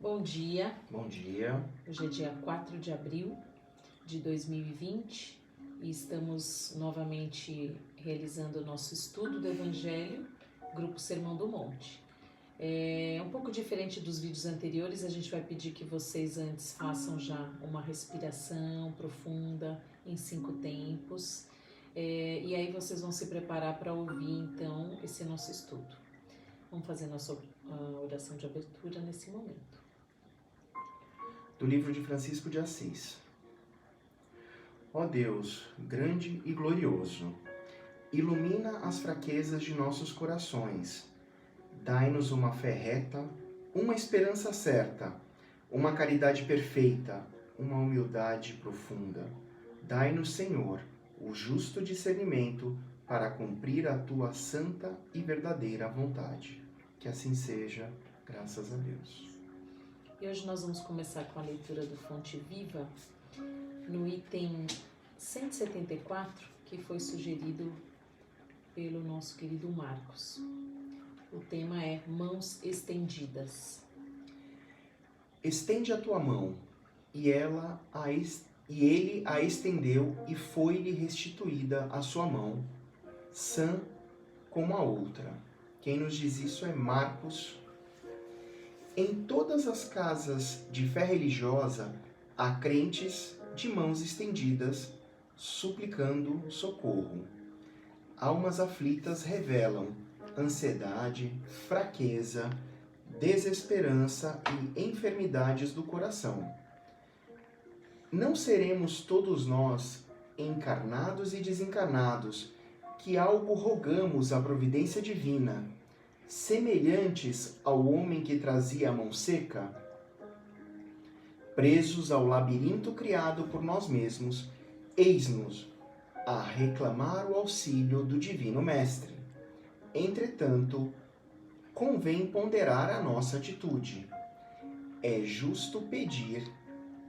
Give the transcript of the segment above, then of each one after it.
Bom dia, Bom dia. hoje é dia 4 de abril de 2020 e estamos novamente realizando o nosso estudo do Evangelho, Grupo Sermão do Monte. É um pouco diferente dos vídeos anteriores, a gente vai pedir que vocês antes façam já uma respiração profunda em 5 tempos e aí vocês vão se preparar para ouvir então esse nosso estudo. Vamos fazer nossa oração de abertura nesse momento. Do livro de Francisco de Assis. Ó Deus, grande e glorioso, ilumina as fraquezas de nossos corações. Dai-nos uma fé reta, uma esperança certa, uma caridade perfeita, uma humildade profunda. Dai-nos, Senhor, o justo discernimento para cumprir a tua santa e verdadeira vontade. Que assim seja, graças a Deus. E hoje nós vamos começar com a leitura do Fonte Viva, no item 174, que foi sugerido pelo nosso querido Marcos. O tema é Mãos Estendidas. Estende a tua mão, e ele a estendeu, e foi-lhe restituída a sua mão, sã como a outra. Quem nos diz isso é Marcos. Em todas as casas de fé religiosa há crentes de mãos estendidas, suplicando socorro. Almas aflitas revelam ansiedade, fraqueza, desesperança e enfermidades do coração. Não seremos todos nós, encarnados e desencarnados, que algo rogamos à providência divina, semelhantes ao homem que trazia a mão seca? Presos ao labirinto criado por nós mesmos, eis-nos a reclamar o auxílio do Divino Mestre. Entretanto, convém ponderar a nossa atitude. É justo pedir,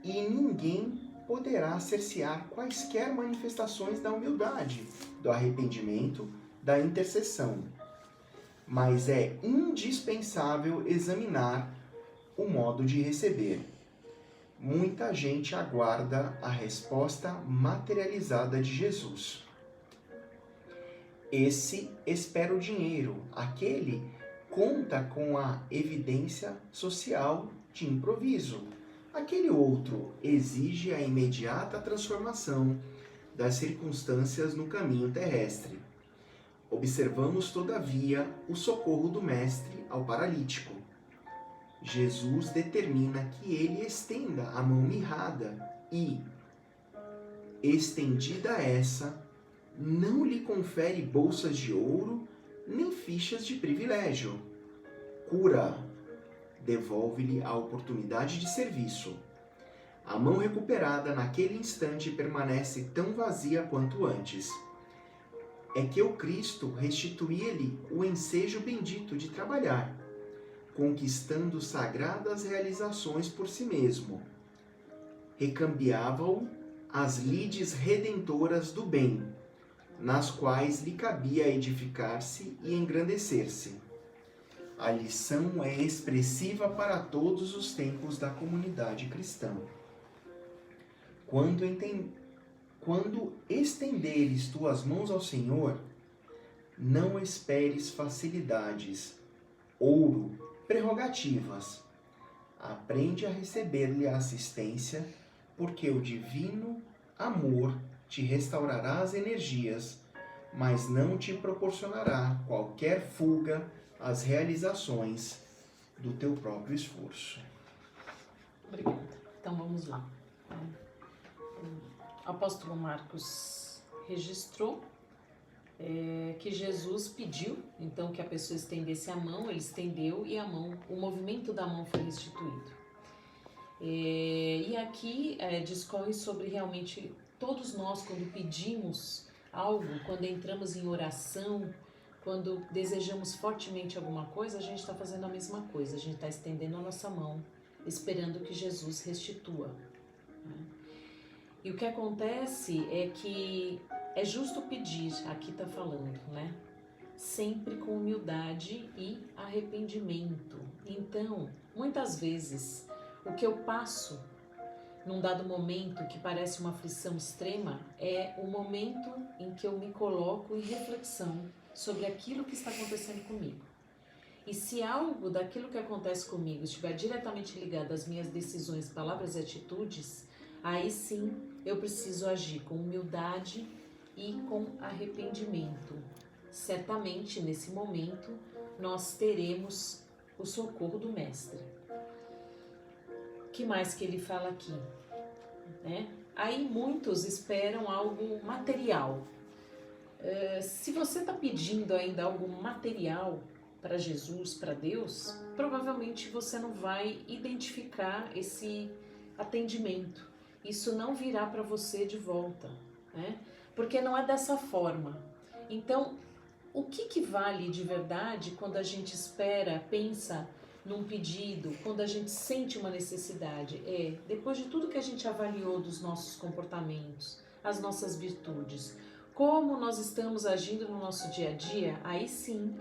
e ninguém poderá cercear quaisquer manifestações da humildade, do arrependimento, da intercessão. Mas é indispensável examinar o modo de receber. Muita gente aguarda a resposta materializada de Jesus. Esse espera o dinheiro, aquele conta com a evidência social de improviso. Aquele outro exige a imediata transformação das circunstâncias no caminho terrestre. Observamos, todavia, o socorro do Mestre ao paralítico. Jesus determina que ele estenda a mão mirrada e, estendida essa, não lhe confere bolsas de ouro nem fichas de privilégio. Cura, devolve-lhe a oportunidade de serviço. A mão recuperada naquele instante permanece tão vazia quanto antes. É que o Cristo restituía-lhe o ensejo bendito de trabalhar, conquistando sagradas realizações por si mesmo. Recambiava-o as lides redentoras do bem, nas quais lhe cabia edificar-se e engrandecer-se. A lição é expressiva para todos os tempos da comunidade cristã. Quando estenderes tuas mãos ao Senhor, não esperes facilidades, ouro, prerrogativas. Aprende a receber-lhe a assistência, porque o divino amor te restaurará as energias, mas não te proporcionará qualquer fuga às realizações do teu próprio esforço. Obrigada. Então vamos lá. O apóstolo Marcos registrou que Jesus pediu, então, que a pessoa estendesse a mão, ele estendeu e o movimento da mão foi restituído. E aqui discorre sobre realmente todos nós, quando pedimos algo, quando entramos em oração, quando desejamos fortemente alguma coisa, a gente está fazendo a mesma coisa, a gente está estendendo a nossa mão, esperando que Jesus restitua. E o que acontece é que é justo pedir, aqui está falando, sempre com humildade e arrependimento. Então, Muitas vezes, o que eu passo num dado momento que parece uma aflição extrema é o momento em que eu me coloco em reflexão sobre aquilo que está acontecendo comigo. E se algo daquilo que acontece comigo estiver diretamente ligado às minhas decisões, palavras e atitudes, aí sim eu preciso agir com humildade e com arrependimento. Certamente nesse momento nós teremos o socorro do Mestre. O que mais que ele fala aqui? Aí muitos esperam algo material. Se você está pedindo ainda algo material para Jesus, para Deus, provavelmente você não vai identificar esse atendimento. Isso não virá para você de volta, né? Porque não é dessa forma. Então, o que vale de verdade quando a gente espera, pensa num pedido, quando a gente sente uma necessidade? Depois de tudo que a gente avaliou dos nossos comportamentos, as nossas virtudes, como nós estamos agindo no nosso dia a dia, aí sim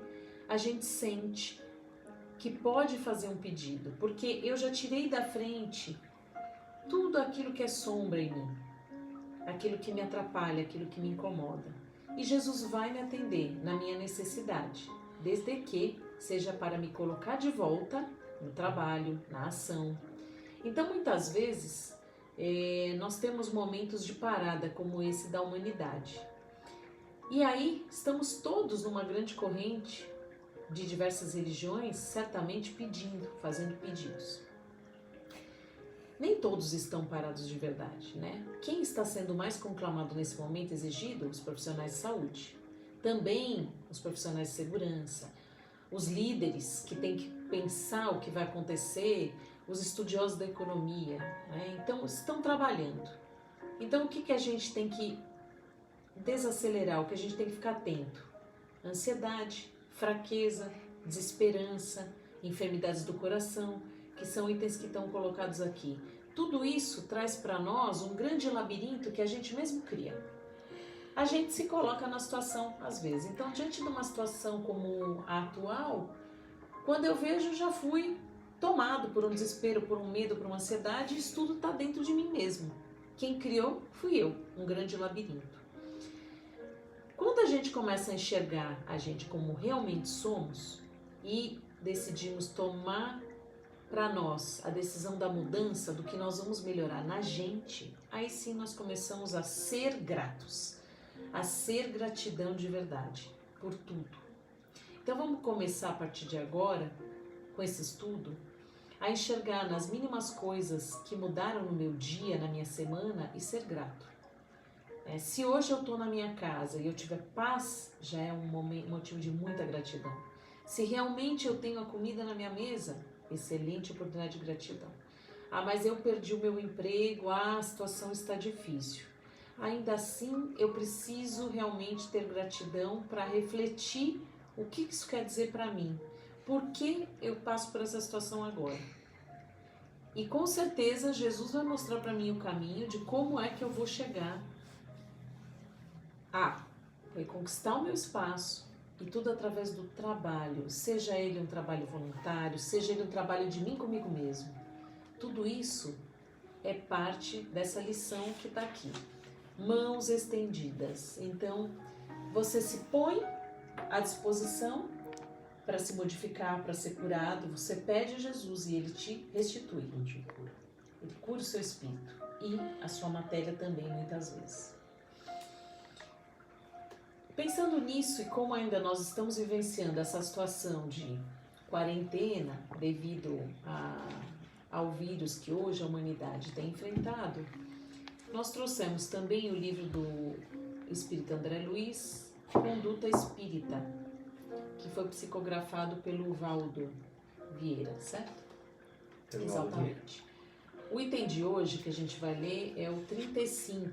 a gente sente que pode fazer um pedido, porque eu já tirei da frente tudo aquilo que é sombra em mim, aquilo que me atrapalha, aquilo que me incomoda. E Jesus vai me atender na minha necessidade, desde que seja para me colocar de volta no trabalho, na ação. Então, muitas vezes, nós temos momentos de parada como esse da humanidade. E aí, estamos todos numa grande corrente de diversas religiões, certamente pedindo, fazendo pedidos. Nem todos estão parados de verdade, né? Quem está sendo mais conclamado nesse momento, exigido? Os profissionais de saúde. Também os profissionais de segurança, os líderes que têm que pensar o que vai acontecer, os estudiosos da economia, né? Então, estão trabalhando. Então, o que a gente tem que desacelerar, o que a gente tem que ficar atento? Ansiedade, fraqueza, desesperança, enfermidades do coração, que são itens que estão colocados aqui. Tudo isso traz para nós um grande labirinto que a gente mesmo cria. A gente se coloca na situação às vezes. Então, diante de uma situação como a atual, quando eu vejo, já fui tomado por um desespero, por um medo, por uma ansiedade, e isso tudo está dentro de mim mesmo. Quem criou fui eu, um grande labirinto. Quando a gente começa a enxergar a gente como realmente somos e decidimos tomar para nós a decisão da mudança, do que nós vamos melhorar na gente, aí sim nós começamos a ser gratos, a ser gratidão de verdade por tudo. Então vamos começar a partir de agora, com esse estudo, a enxergar nas mínimas coisas que mudaram no meu dia, na minha semana, e ser grato. Se hoje eu estou na minha casa e eu tiver paz, já é um motivo de muita gratidão. Se realmente eu tenho a comida na minha mesa, excelente oportunidade de gratidão. Mas eu perdi o meu emprego, a situação está difícil. Ainda assim, eu preciso realmente ter gratidão para refletir o que isso quer dizer para mim. Por que eu passo por essa situação agora? E com certeza, Jesus vai mostrar para mim o caminho de como é que eu vou chegar a reconquistar o meu espaço, e tudo através do trabalho, seja ele um trabalho voluntário, seja ele um trabalho de mim comigo mesmo. Tudo isso é parte dessa lição que está aqui. Mãos estendidas. Então, você se põe à disposição para se modificar, para ser curado. Você pede a Jesus e Ele te restitui. Ele cura o seu espírito e a sua matéria também, muitas vezes. Pensando nisso e como ainda nós estamos vivenciando essa situação de quarentena devido ao vírus que hoje a humanidade tem enfrentado, nós trouxemos também o livro do espírita André Luiz, Conduta Espírita, que foi psicografado pelo Valdo Vieira, certo? Exatamente. O item de hoje que a gente vai ler é o 35.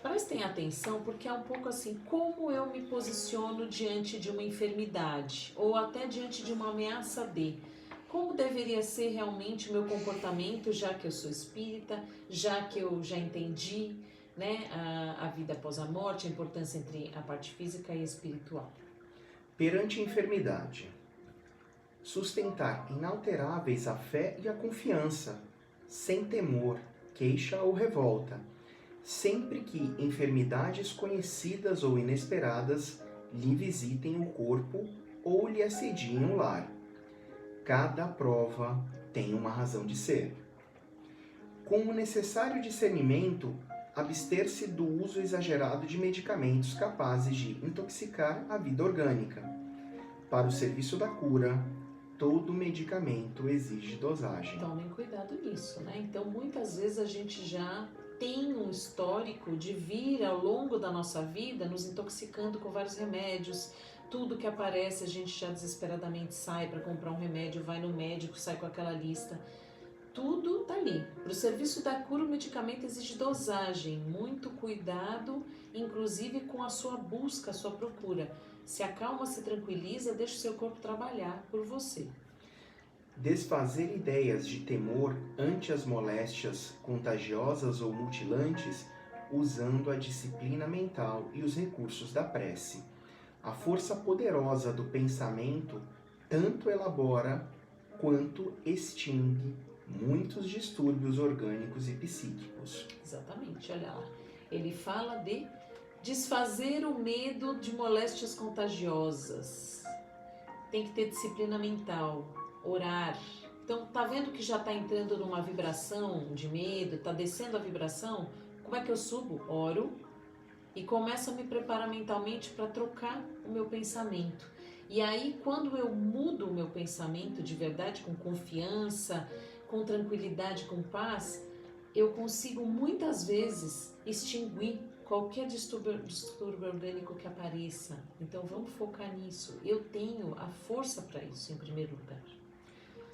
Prestem atenção porque é um pouco assim, como eu me posiciono diante de uma enfermidade ou até diante de uma ameaça como deveria ser realmente o meu comportamento, já que eu sou espírita, já que eu já entendi, né, a vida após a morte, a importância entre a parte física e espiritual. Perante a enfermidade, sustentar inalteráveis a fé e a confiança, sem temor, queixa ou revolta, sempre que enfermidades conhecidas ou inesperadas lhe visitem o corpo ou lhe assediem o lar. Cada prova tem uma razão de ser. Com o necessário discernimento, abster-se do uso exagerado de medicamentos capazes de intoxicar a vida orgânica. Para o serviço da cura, todo medicamento exige dosagem. Tomem cuidado nisso, né? Então, muitas vezes a gente já tem um histórico de vir ao longo da nossa vida nos intoxicando com vários remédios. Tudo que aparece, a gente já desesperadamente sai para comprar um remédio, vai no médico, sai com aquela lista. Tudo tá ali. Para o serviço da cura, o medicamento exige dosagem, muito cuidado, inclusive com a sua busca, a sua procura. Se acalma, se tranquiliza, deixa o seu corpo trabalhar por você. Desfazer ideias de temor ante as moléstias contagiosas ou mutilantes, usando a disciplina mental e os recursos da prece. A força poderosa do pensamento tanto elabora quanto extingue muitos distúrbios orgânicos e psíquicos. Exatamente, olha lá. Ele fala de desfazer o medo de moléstias contagiosas. Tem que ter disciplina mental, orar. Então, tá vendo que já tá entrando numa vibração de medo, tá descendo a vibração? Como é que eu subo? Oro e começo a me preparar mentalmente para trocar o meu pensamento. E aí, quando eu mudo o meu pensamento de verdade, com confiança, com tranquilidade, com paz, eu consigo muitas vezes extinguir qualquer distúrbio orgânico que apareça. Então vamos focar nisso. Eu tenho a força para isso, em primeiro lugar.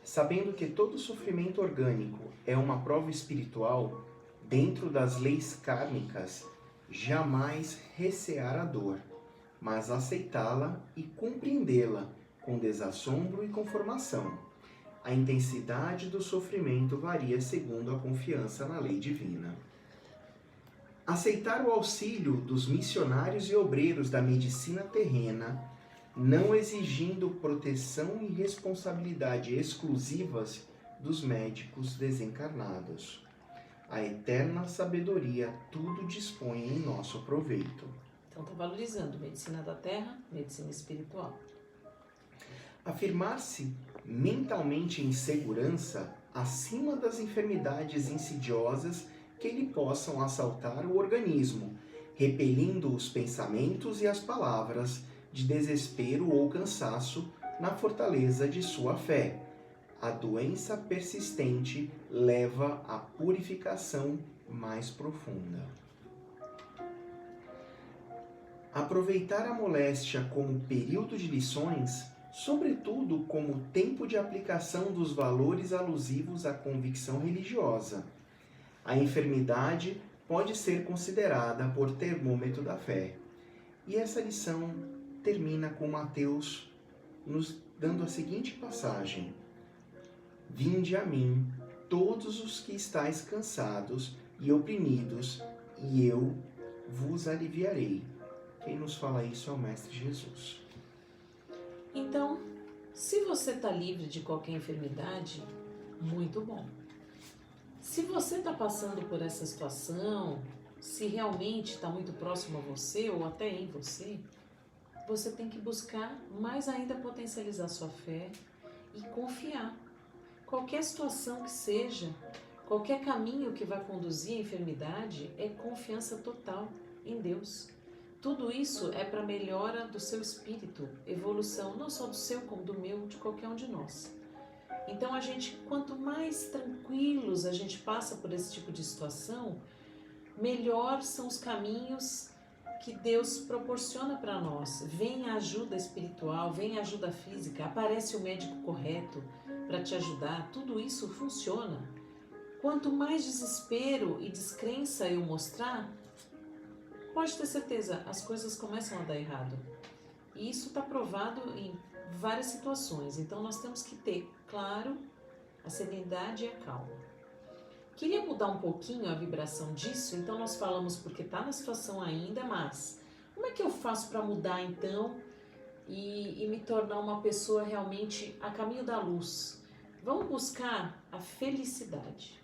Sabendo que todo sofrimento orgânico é uma prova espiritual, dentro das leis kármicas, jamais recear a dor, mas aceitá-la e compreendê-la com desassombro e conformação. A intensidade do sofrimento varia segundo a confiança na lei divina. Aceitar o auxílio dos missionários e obreiros da medicina terrena, não exigindo proteção e responsabilidade exclusivas dos médicos desencarnados. A eterna sabedoria tudo dispõe em nosso proveito. Então está valorizando medicina da terra, medicina espiritual. Afirmar-se mentalmente em segurança acima das enfermidades insidiosas que lhe possam assaltar o organismo, repelindo os pensamentos e as palavras de desespero ou cansaço na fortaleza de sua fé. A doença persistente leva à purificação mais profunda. Aproveitar a moléstia como período de lições, sobretudo como tempo de aplicação dos valores alusivos à convicção religiosa. A enfermidade pode ser considerada por termômetro da fé. E essa lição termina com Mateus nos dando a seguinte passagem: Vinde a mim, todos os que estáis cansados e oprimidos, e eu vos aliviarei. Quem nos fala isso é o Mestre Jesus. Então, se você está livre de qualquer enfermidade, muito bom. Se você está passando por essa situação, se realmente está muito próximo a você ou até em você, você tem que buscar mais ainda potencializar sua fé e confiar. Qualquer situação que seja, qualquer caminho que vai conduzir à enfermidade é confiança total em Deus. Tudo isso é para melhora do seu espírito, evolução, não só do seu, como do meu, de qualquer um de nós. Então, quanto mais tranquilos a gente passa por esse tipo de situação, melhor são os caminhos que Deus proporciona para nós. Vem a ajuda espiritual, vem a ajuda física, aparece o médico correto para te ajudar, tudo isso funciona. Quanto mais desespero e descrença eu mostrar, pode ter certeza, as coisas começam a dar errado. E isso está provado em várias situações. Então nós temos que ter, claro, a serenidade e a calma. Queria mudar um pouquinho a vibração disso, então nós falamos porque está na situação ainda, mas como é que eu faço para mudar então e me tornar uma pessoa realmente a caminho da luz. Vamos buscar a felicidade.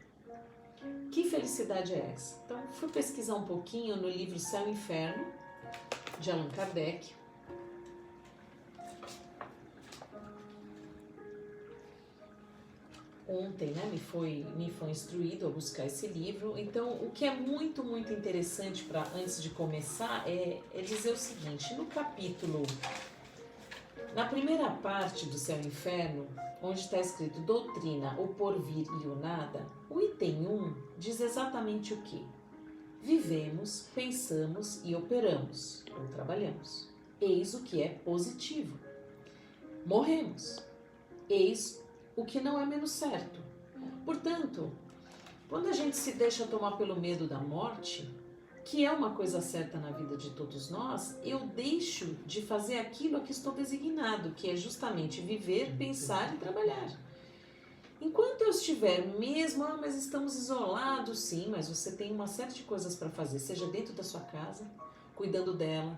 Que felicidade é essa? Então, fui pesquisar um pouquinho no livro Céu e Inferno, de Allan Kardec. Ontem, né, me foi instruído a buscar esse livro. Então, o que é muito, muito interessante para antes de começar é dizer o seguinte: no capítulo, na primeira parte do Céu e Inferno, onde está escrito doutrina, o porvir e o nada, o item 1 diz exatamente o que? Vivemos, pensamos e operamos, ou trabalhamos. Eis o que é positivo. Morremos. Eis o que não é menos certo. Portanto, quando a gente se deixa tomar pelo medo da morte, que é uma coisa certa na vida de todos nós, eu deixo de fazer aquilo a que estou designado, que é justamente viver, pensar e trabalhar. Enquanto eu estiver mesmo, mas estamos isolados, sim, mas você tem uma série de coisas para fazer, seja dentro da sua casa, cuidando dela,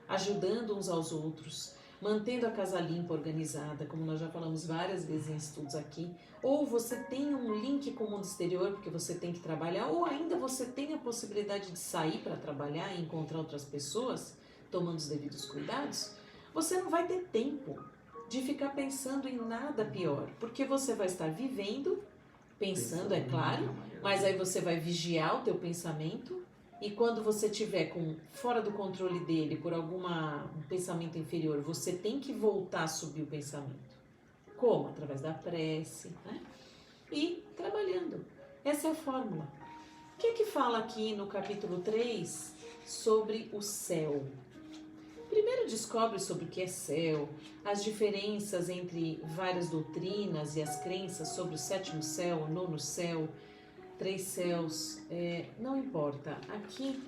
ajudando uns aos outros, mantendo a casa limpa, organizada, como nós já falamos várias vezes em estudos aqui, ou você tem um link com o mundo exterior porque você tem que trabalhar, ou ainda você tem a possibilidade de sair para trabalhar e encontrar outras pessoas, tomando os devidos cuidados, você não vai ter tempo de ficar pensando em nada pior, porque você vai estar vivendo, pensando, é claro, mas aí você vai vigiar o teu pensamento. E quando você estiver fora do controle dele por um pensamento inferior, você tem que voltar a subir o pensamento. Como? Através da prece, né? E trabalhando. Essa é a fórmula. O que fala aqui no capítulo 3 sobre o céu? Primeiro descobre sobre o que é céu, as diferenças entre várias doutrinas e as crenças sobre o 7º céu, o 9º céu, 3 céus, não importa. Aqui,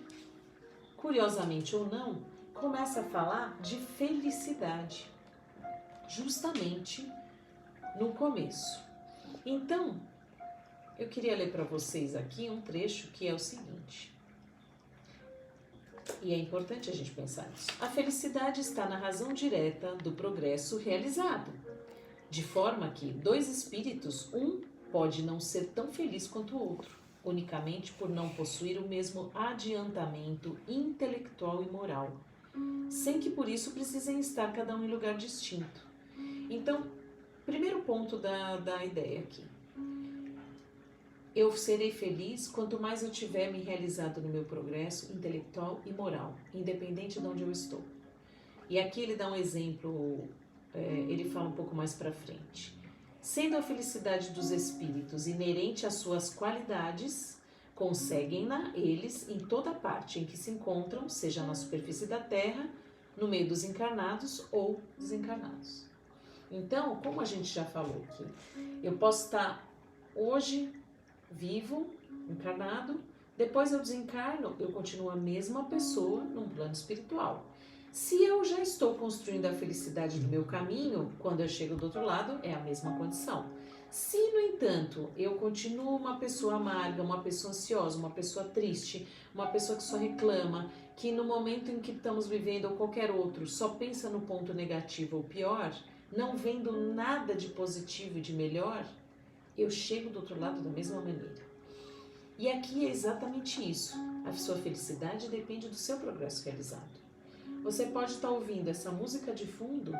curiosamente ou não, começa a falar de felicidade, justamente no começo. Então, eu queria ler para vocês aqui um trecho que é o seguinte, e é importante a gente pensar nisso. A felicidade está na razão direta do progresso realizado, de forma que 2 espíritos, um pode não ser tão feliz quanto o outro, unicamente por não possuir o mesmo adiantamento intelectual e moral, sem que por isso precisem estar cada um em lugar distinto. Então, primeiro ponto da ideia aqui. Eu serei feliz quanto mais eu tiver me realizado no meu progresso intelectual e moral, independente de onde eu estou. E aqui ele dá um exemplo, ele fala um pouco mais para frente. Sendo a felicidade dos espíritos inerente às suas qualidades, conseguem-na eles em toda parte em que se encontram, seja na superfície da terra, no meio dos encarnados ou desencarnados. Então, como a gente já falou aqui, eu posso estar hoje vivo, encarnado, depois eu desencarno, eu continuo a mesma pessoa num plano espiritual. Se eu já estou construindo a felicidade do meu caminho, quando eu chego do outro lado, é a mesma condição. Se, no entanto, eu continuo uma pessoa amarga, uma pessoa ansiosa, uma pessoa triste, uma pessoa que só reclama, que no momento em que estamos vivendo ou qualquer outro só pensa no ponto negativo ou pior, não vendo nada de positivo e de melhor, eu chego do outro lado da mesma maneira. E aqui é exatamente isso. A sua felicidade depende do seu progresso realizado. Você pode estar ouvindo essa música de fundo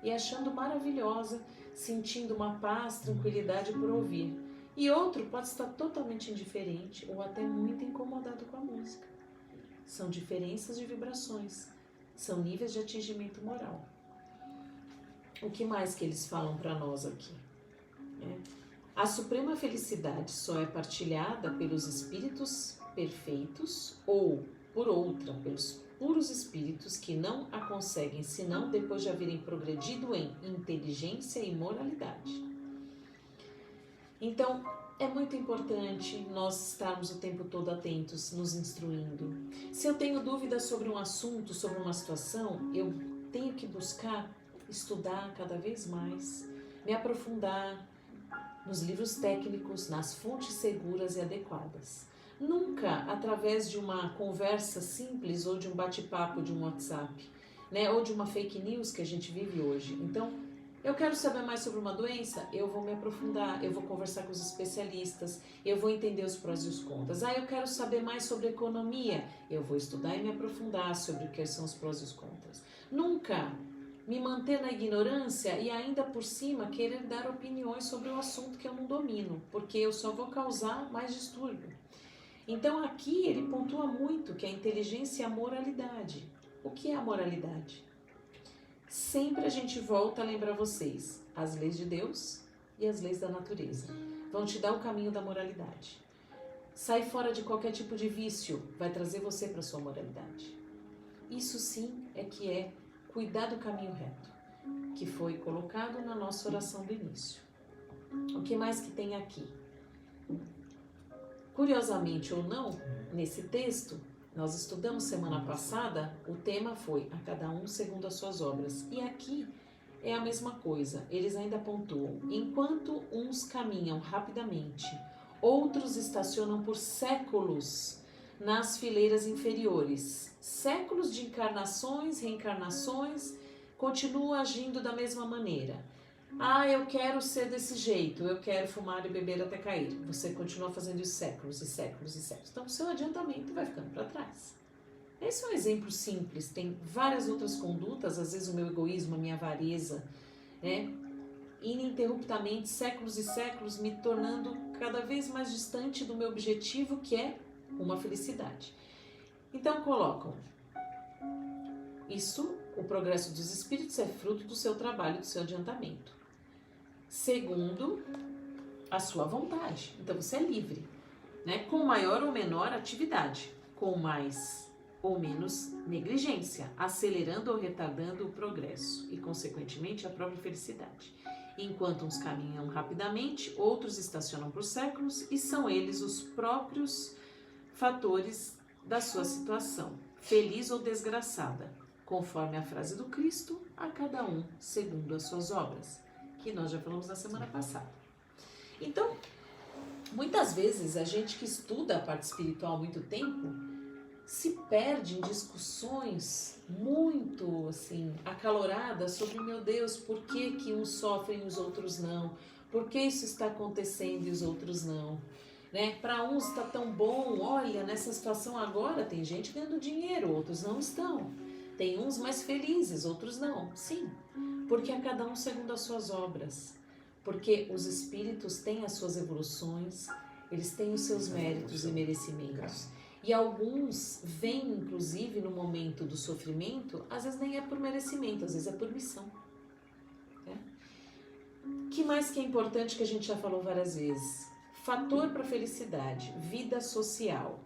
e achando maravilhosa, sentindo uma paz, tranquilidade por ouvir. E outro pode estar totalmente indiferente ou até muito incomodado com a música. São diferenças de vibrações, são níveis de atingimento moral. O que mais que eles falam para nós aqui? A suprema felicidade só é partilhada pelos espíritos perfeitos ou, por outra, pelos puros espíritos que não a conseguem senão depois de haverem progredido em inteligência e moralidade. Então, é muito importante nós estarmos o tempo todo atentos, nos instruindo. Se eu tenho dúvidas sobre um assunto, sobre uma situação, eu tenho que buscar estudar cada vez mais, me aprofundar nos livros técnicos, nas fontes seguras e adequadas. Nunca através de uma conversa simples ou de um bate-papo de um WhatsApp. né? Ou de uma fake news que a gente vive hoje. Então, eu quero saber mais sobre uma doença, eu vou me aprofundar, eu vou conversar com os especialistas, eu vou entender os prós e os contras. Eu quero saber mais sobre economia, eu vou estudar e me aprofundar sobre o que são os prós e os contras. Nunca me manter na ignorância e ainda por cima querer dar opiniões sobre um assunto que eu não domino, porque eu só vou causar mais distúrbio. Então aqui ele pontua muito que a inteligência é a moralidade. O que é a moralidade? Sempre a gente volta a lembrar vocês, as leis de Deus e as leis da natureza vão te dar o caminho da moralidade. Sai fora de qualquer tipo de vício, vai trazer você para a sua moralidade. Isso sim é que é cuidar do caminho reto, que foi colocado na nossa oração do início. O que mais que tem aqui? Curiosamente ou não, nesse texto, nós estudamos semana passada, o tema foi a cada um segundo as suas obras. E aqui é a mesma coisa, eles ainda pontuam, enquanto uns caminham rapidamente, outros estacionam por séculos nas fileiras inferiores. Séculos de encarnações, reencarnações, continuam agindo da mesma maneira. Eu quero ser desse jeito, eu quero fumar e beber até cair. Você continua fazendo isso séculos e séculos e séculos. Então, o seu adiantamento vai ficando para trás. Esse é um exemplo simples. Tem várias outras condutas, às vezes o meu egoísmo, a minha avareza, né? Ininterruptamente, séculos e séculos, me tornando cada vez mais distante do meu objetivo, que é uma felicidade. Então, colocam isso, o progresso dos espíritos é fruto do seu trabalho, do seu adiantamento. Segundo, a sua vontade. Então, você é livre, né? Com maior ou menor atividade, com mais ou menos negligência, acelerando ou retardando o progresso e, consequentemente, a própria felicidade. Enquanto uns caminham rapidamente, outros estacionam por séculos e são eles os próprios fatores da sua situação, feliz ou desgraçada, conforme a frase do Cristo, a cada um segundo as suas obras, que nós já falamos na semana passada. Então, muitas vezes a gente que estuda a parte espiritual há muito tempo se perde em discussões muito assim acaloradas sobre, meu Deus, por que uns sofrem e os outros não? Por que isso está acontecendo e os outros não? Né? Para uns está tão bom, olha, nessa situação agora tem gente ganhando dinheiro, outros não estão. Tem uns mais felizes, outros não. Sim, porque a cada um segundo as suas obras. Porque os espíritos têm as suas evoluções, eles têm os seus méritos e merecimentos. E alguns vêm, inclusive, no momento do sofrimento, às vezes nem é por merecimento, às vezes é por missão. Né? Que mais que é importante, que a gente já falou várias vezes? Fator para a felicidade, vida social.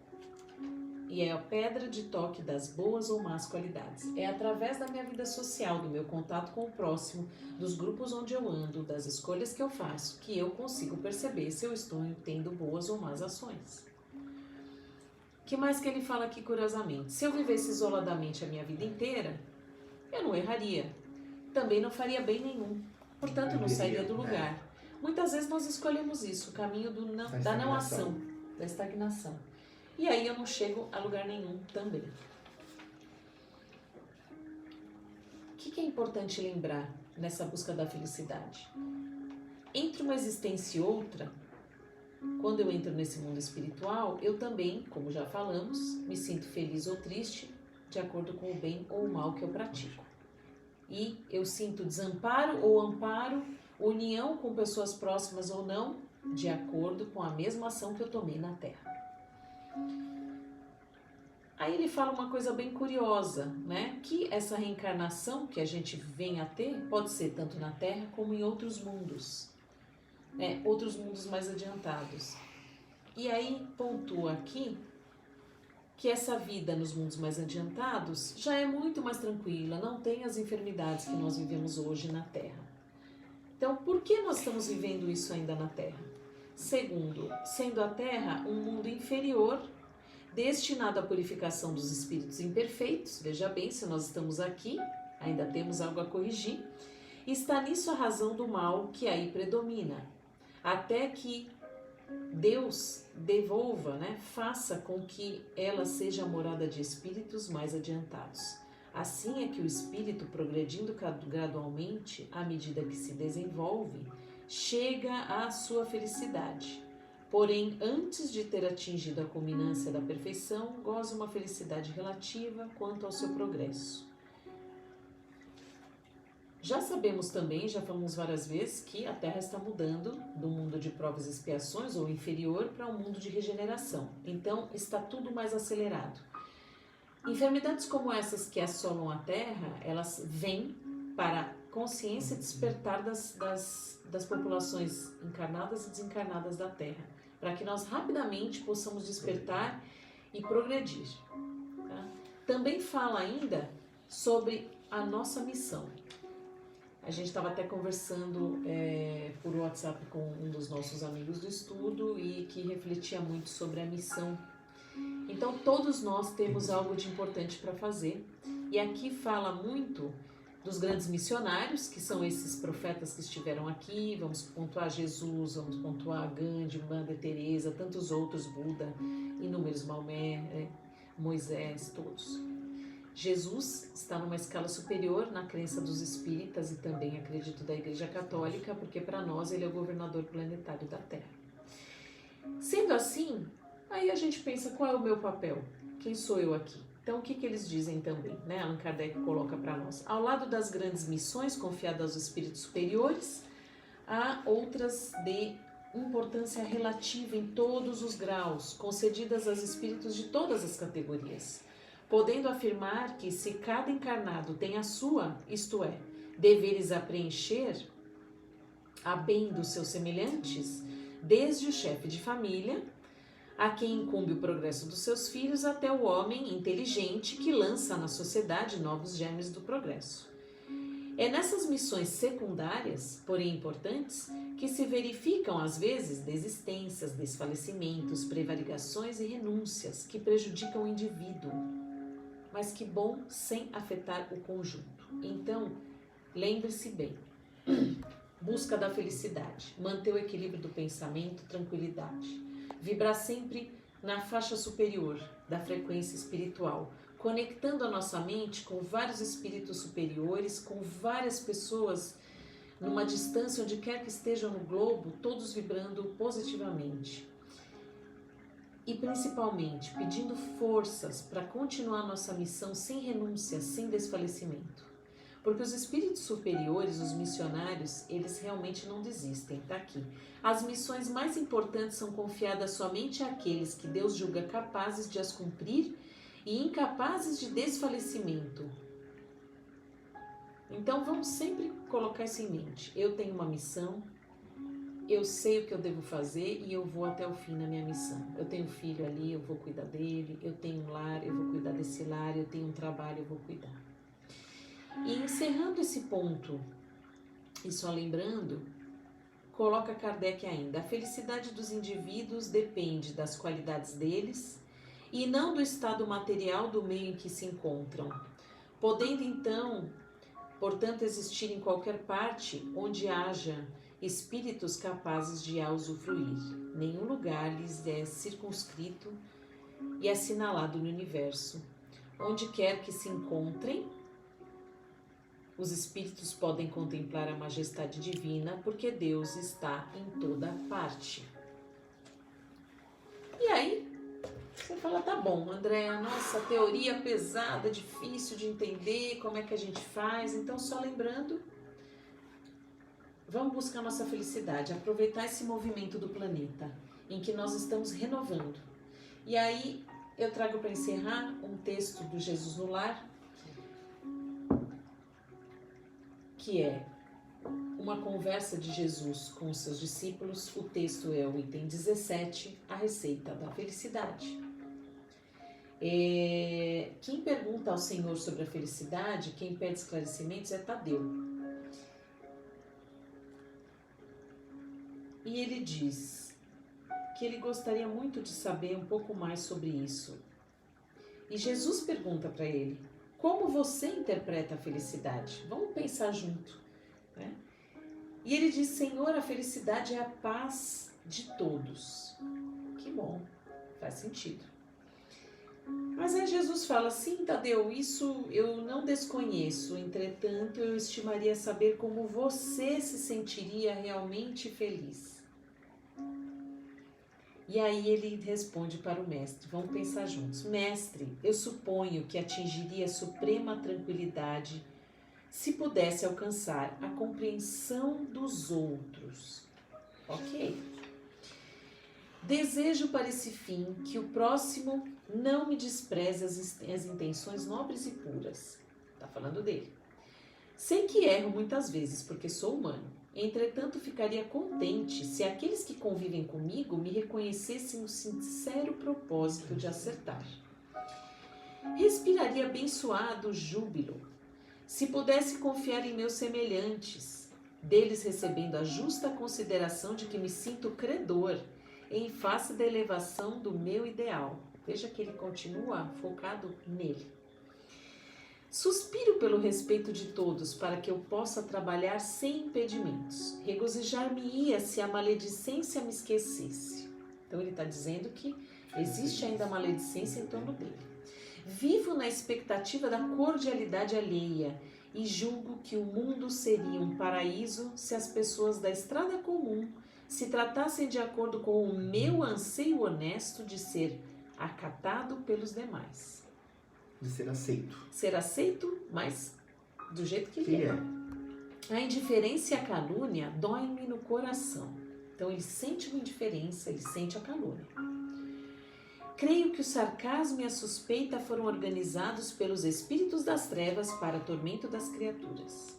E é a pedra de toque das boas ou más qualidades. É através da minha vida social, do meu contato com o próximo, dos grupos onde eu ando, das escolhas que eu faço, que eu consigo perceber se eu estou tendo boas ou más ações. O que mais que ele fala aqui curiosamente? Se eu vivesse isoladamente a minha vida inteira, eu não erraria. Também não faria bem nenhum. Portanto, eu não sairia do lugar. Muitas vezes nós escolhemos isso, o caminho da não ação, da estagnação. E aí eu não chego a lugar nenhum também. O que é importante lembrar nessa busca da felicidade? Entre uma existência e outra, quando eu entro nesse mundo espiritual, eu também, como já falamos, me sinto feliz ou triste de acordo com o bem ou o mal que eu pratico. E eu sinto desamparo ou amparo, união com pessoas próximas ou não, de acordo com a mesma ação que eu tomei na Terra. Aí ele fala uma coisa bem curiosa, né? Que essa reencarnação que a gente vem a ter pode ser tanto na Terra como em outros mundos, né? Outros mundos mais adiantados. E aí pontua aqui que essa vida nos mundos mais adiantados já é muito mais tranquila, não tem as enfermidades que nós vivemos hoje na Terra. Então, por que nós estamos vivendo isso ainda na Terra? Segundo, sendo a Terra um mundo inferior, destinado à purificação dos espíritos imperfeitos, veja bem, se nós estamos aqui, ainda temos algo a corrigir, está nisso a razão do mal que aí predomina, até que Deus devolva, né, faça com que ela seja a morada de espíritos mais adiantados. Assim é que o espírito, progredindo gradualmente, à medida que se desenvolve, chega à sua felicidade. Porém, antes de ter atingido a culminância da perfeição, goza uma felicidade relativa quanto ao seu progresso. Já sabemos também, já falamos várias vezes, que a Terra está mudando do mundo de provas e expiações, ou inferior, para um mundo de regeneração. Então, está tudo mais acelerado. Enfermidades como essas que assolam a Terra, elas vêm para a consciência despertar das populações encarnadas e desencarnadas da Terra, para que nós rapidamente possamos despertar e progredir. Tá? Também fala ainda sobre a nossa missão. A gente estava até conversando por WhatsApp com um dos nossos amigos do estudo e que refletia muito sobre a missão. Então, todos nós temos algo de importante para fazer. E aqui fala muito dos grandes missionários, que são esses profetas que estiveram aqui. Vamos pontuar Jesus, vamos pontuar Gandhi, Mother Teresa, tantos outros, Buda, inúmeros, Maomé, Moisés, todos. Jesus está numa escala superior na crença dos espíritas e também, acredito, da Igreja Católica, porque para nós ele é o governador planetário da Terra. Sendo assim, aí a gente pensa, qual é o meu papel? Quem sou eu aqui? Então, o que eles dizem também, né? Allan Kardec coloca para nós. Ao lado das grandes missões confiadas aos espíritos superiores, há outras de importância relativa em todos os graus, concedidas aos espíritos de todas as categorias, podendo afirmar que se cada encarnado tem a sua, isto é, deveres a preencher, a bem dos seus semelhantes, desde o chefe de família, a quem incumbe o progresso dos seus filhos, até o homem inteligente que lança na sociedade novos germes do progresso. É nessas missões secundárias, porém importantes, que se verificam às vezes desistências, desfalecimentos, prevaricações e renúncias que prejudicam o indivíduo, mas que bom sem afetar o conjunto. Então, lembre-se bem, busca da felicidade, manter o equilíbrio do pensamento, tranquilidade, vibrar sempre na faixa superior da frequência espiritual, conectando a nossa mente com vários espíritos superiores, com várias pessoas numa distância onde quer que estejam no globo, todos vibrando positivamente. E principalmente pedindo forças para continuar nossa missão sem renúncia, sem desfalecimento. Porque os espíritos superiores, os missionários, eles realmente não desistem, tá aqui. As missões mais importantes são confiadas somente àqueles que Deus julga capazes de as cumprir e incapazes de desfalecimento. Então vamos sempre colocar isso em mente. Eu tenho uma missão, eu sei o que eu devo fazer e eu vou até o fim na minha missão. Eu tenho um filho ali, eu vou cuidar dele. Eu tenho um lar, eu vou cuidar desse lar. Eu tenho um trabalho, eu vou cuidar. E encerrando esse ponto, e só lembrando, coloca Kardec ainda, a felicidade dos indivíduos depende das qualidades deles e não do estado material do meio em que se encontram, podendo então, portanto, existir em qualquer parte onde haja espíritos capazes de a usufruir. Nenhum lugar lhes é circunscrito e assinalado no universo. Onde quer que se encontrem, os espíritos podem contemplar a majestade divina, porque Deus está em toda parte. E aí, você fala, tá bom, Andréa, nossa, teoria pesada, difícil de entender, como é que a gente faz? Então, só lembrando, vamos buscar nossa felicidade, aproveitar esse movimento do planeta, em que nós estamos renovando. E aí, eu trago para encerrar um texto do Jesus no Lar, que é uma conversa de Jesus com os seus discípulos. O texto é o item 17, a receita da felicidade. Quem pergunta ao Senhor sobre a felicidade, quem pede esclarecimentos é Tadeu. E ele diz que ele gostaria muito de saber um pouco mais sobre isso. E Jesus pergunta para ele, como você interpreta a felicidade? Vamos pensar junto, né? E ele diz, Senhor, a felicidade é a paz de todos. Que bom, faz sentido. Mas aí Jesus fala, sim, Tadeu, isso eu não desconheço, entretanto eu estimaria saber como você se sentiria realmente feliz. E aí ele responde para o mestre, vamos pensar juntos. Mestre, eu suponho que atingiria suprema tranquilidade se pudesse alcançar a compreensão dos outros. Ok. Desejo para esse fim que o próximo não me despreze as intenções nobres e puras. Está falando dele. Sei que erro muitas vezes, porque sou humano. Entretanto, ficaria contente se aqueles que convivem comigo me reconhecessem o sincero propósito de acertar. Respiraria abençoado júbilo se pudesse confiar em meus semelhantes, deles recebendo a justa consideração de que me sinto credor em face da elevação do meu ideal. Veja que ele continua focado nele. Suspiro pelo respeito de todos para que eu possa trabalhar sem impedimentos. Regozijar-me-ia se a maledicência me esquecesse. Então ele está dizendo que existe ainda maledicência em torno dele. Vivo na expectativa da cordialidade alheia e julgo que o mundo seria um paraíso se as pessoas da estrada comum se tratassem de acordo com o meu anseio honesto de ser acatado pelos demais. De ser aceito. Ser aceito, mas do jeito que ele é. A indiferença e a calúnia doem-me no coração. Então ele sente uma indiferença, ele sente a calúnia. Creio que o sarcasmo e a suspeita foram organizados pelos espíritos das trevas para tormento das criaturas.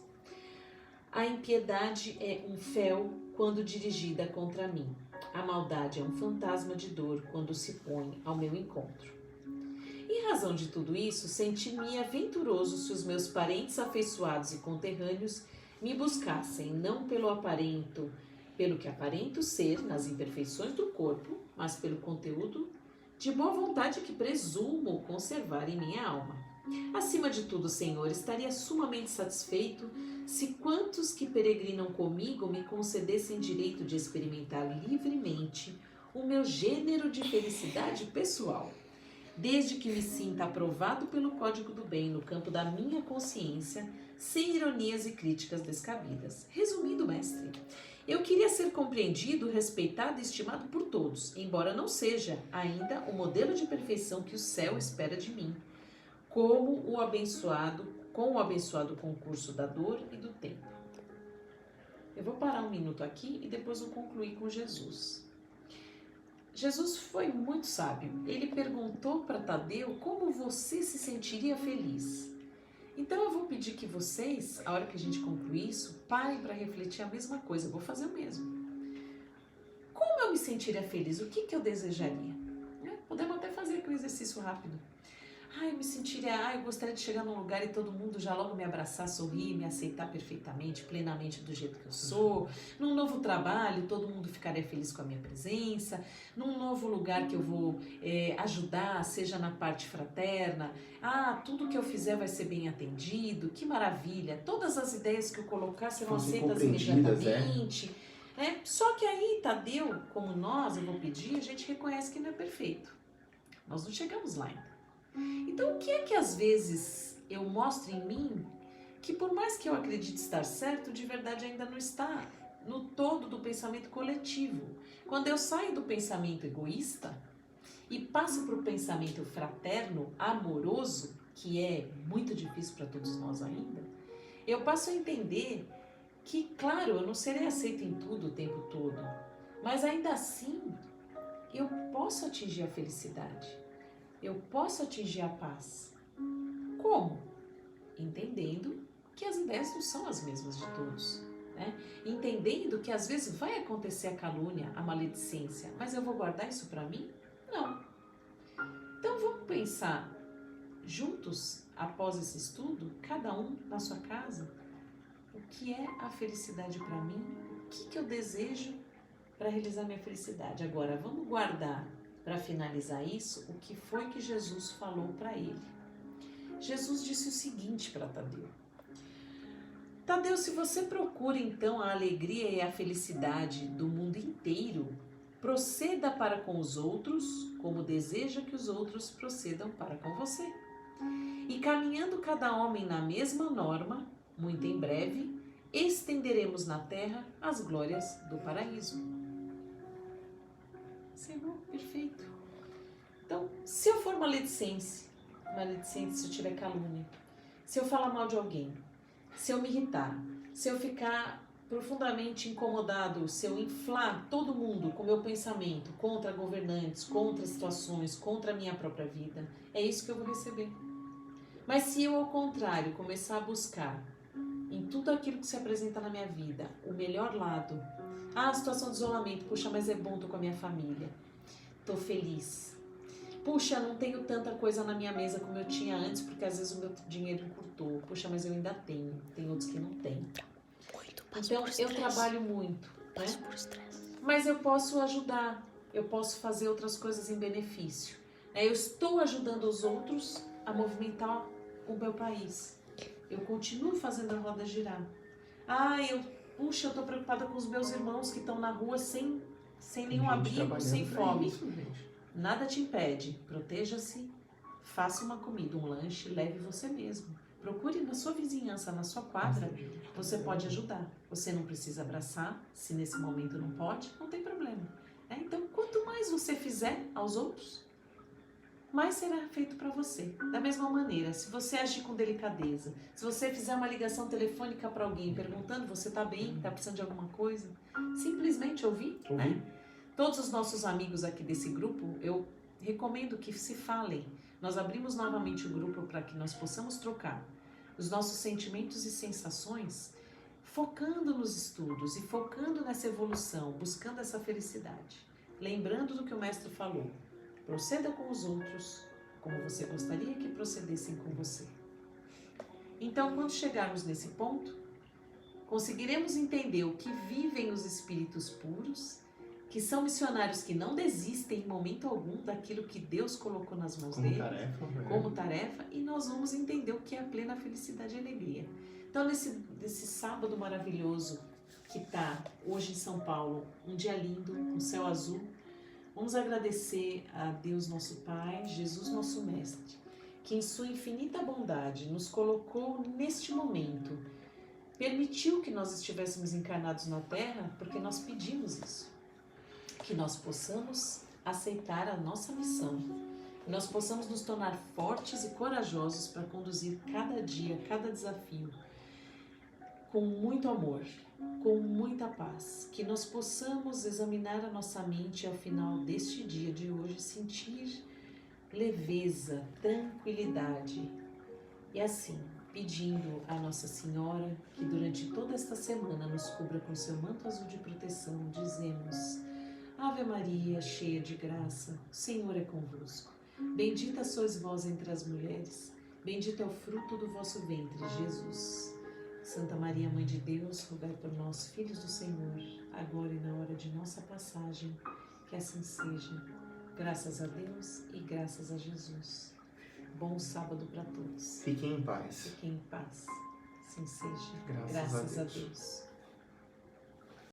A impiedade é um fel quando dirigida contra mim. A maldade é um fantasma de dor quando se põe ao meu encontro. Em razão de tudo isso, senti-me aventuroso se os meus parentes afeiçoados e conterrâneos me buscassem, não pelo que aparento ser nas imperfeições do corpo, mas pelo conteúdo de boa vontade que presumo conservar em minha alma. Acima de tudo, Senhor, estaria sumamente satisfeito se quantos que peregrinam comigo me concedessem direito de experimentar livremente o meu gênero de felicidade pessoal, desde que me sinta aprovado pelo código do bem no campo da minha consciência, sem ironias e críticas descabidas. Resumindo, mestre, eu queria ser compreendido, respeitado e estimado por todos, embora não seja ainda o modelo de perfeição que o céu espera de mim, com o abençoado concurso da dor e do tempo. Eu vou parar um minuto aqui e depois vou concluir com Jesus. Jesus foi muito sábio. Ele perguntou para Tadeu como você se sentiria feliz. Então eu vou pedir que vocês, a hora que a gente concluir isso, parem para refletir a mesma coisa. Eu vou fazer o mesmo. Como eu me sentiria feliz? O que eu desejaria? Podemos até fazer aqui um exercício rápido. Eu gostaria de chegar num lugar e todo mundo já logo me abraçar, sorrir, me aceitar perfeitamente, plenamente do jeito que eu sou. Num novo trabalho, todo mundo ficaria feliz com a minha presença. Num novo lugar que eu vou ajudar, seja na parte fraterna. Tudo que eu fizer vai ser bem atendido, que maravilha. Todas as ideias que eu colocar serão aceitas imediatamente. Só que aí, Tadeu, como nós, eu vou pedir, a gente reconhece que não é perfeito. Nós não chegamos lá ainda. Então, o que é que às vezes eu mostro em mim que por mais que eu acredite estar certo, de verdade ainda não está no todo do pensamento coletivo? Quando eu saio do pensamento egoísta e passo para o pensamento fraterno, amoroso, que é muito difícil para todos nós ainda, eu passo a entender que, claro, eu não serei aceito em tudo o tempo todo, mas ainda assim eu posso atingir a felicidade. Eu posso atingir a paz. Como? Entendendo que as ideias não são as mesmas de todos. Entendendo que às vezes vai acontecer a calúnia, a maledicência, mas eu vou guardar isso para mim? Não. Então vamos pensar juntos, após esse estudo, cada um na sua casa, o que é a felicidade para mim, o que eu desejo para realizar minha felicidade. Agora, vamos guardar, para finalizar isso, o que foi que Jesus falou para ele. Jesus disse o seguinte para Tadeu. Tadeu, se você procura então a alegria e a felicidade do mundo inteiro, Proceda para com os outros como deseja que os outros procedam para com você. E caminhando cada homem na mesma norma, muito em breve, estenderemos na terra as glórias do paraíso. Senhor, perfeito. Então, se eu for maledicente se eu tiver calúnia, se eu falar mal de alguém, se eu me irritar, se eu ficar profundamente incomodado, se eu inflar todo mundo com meu pensamento contra governantes, contra situações, contra a minha própria vida, é isso que eu vou receber. Mas se eu, ao contrário, começar a buscar em tudo aquilo que se apresenta na minha vida, o melhor lado, a situação de isolamento, puxa, mas é bom, tô com a minha família, tô feliz. Puxa, não tenho tanta coisa na minha mesa como eu tinha antes, porque às vezes o meu dinheiro encurtou. Puxa, mas eu ainda tenho, tem outros que não têm. Então, eu trabalho muito, né? Mas eu posso ajudar, eu posso fazer outras coisas em benefício. Eu estou ajudando os outros a movimentar o meu país. Eu continuo fazendo a roda girar. Puxa, eu tô preocupada com os meus irmãos que estão na rua sem nenhum abrigo, sem fome. Nada te impede, proteja-se, faça uma comida, um lanche, leve você mesmo. Procure na sua vizinhança, na sua quadra, você pode ajudar. Você não precisa abraçar, se nesse momento não pode, não tem problema. Então, quanto mais você fizer aos outros, mais será feito para você. Da mesma maneira, se você agir com delicadeza, se você fizer uma ligação telefônica para alguém perguntando, você está bem, está precisando de alguma coisa, simplesmente ouvir, né? Todos os nossos amigos aqui desse grupo, eu recomendo que se falem. Nós abrimos novamente o grupo para que nós possamos trocar os nossos sentimentos e sensações, focando nos estudos e focando nessa evolução, buscando essa felicidade. Lembrando do que o mestre falou, proceda com os outros como você gostaria que procedessem com você. Então, quando chegarmos nesse ponto, conseguiremos entender o que vivem os espíritos puros, que são missionários que não desistem em momento algum daquilo que Deus colocou nas mãos deles, como tarefa, e nós vamos entender o que é a plena felicidade e alegria. Então, nesse sábado maravilhoso que está hoje em São Paulo, um dia lindo, um céu azul, vamos agradecer a Deus nosso Pai, Jesus nosso Mestre, que em sua infinita bondade nos colocou neste momento, permitiu que nós estivéssemos encarnados na Terra, porque nós pedimos isso. Que nós possamos aceitar a nossa missão, que nós possamos nos tornar fortes e corajosos para conduzir cada dia, cada desafio, com muito amor, com muita paz, que nós possamos examinar a nossa mente ao final deste dia de hoje, sentir leveza, tranquilidade, e assim, pedindo a Nossa Senhora que durante toda esta semana nos cubra com seu manto azul de proteção, dizemos: Ave Maria, cheia de graça, o Senhor é convosco. Bendita sois vós entre as mulheres, bendito é o fruto do vosso ventre, Jesus. Santa Maria, Mãe de Deus, rogai por nós, filhos do Senhor, agora e na hora de nossa passagem, que assim seja. Graças a Deus e graças a Jesus. Bom sábado para todos. Fiquem em paz. Fiquem em paz. Assim seja. Graças a Deus. A Deus.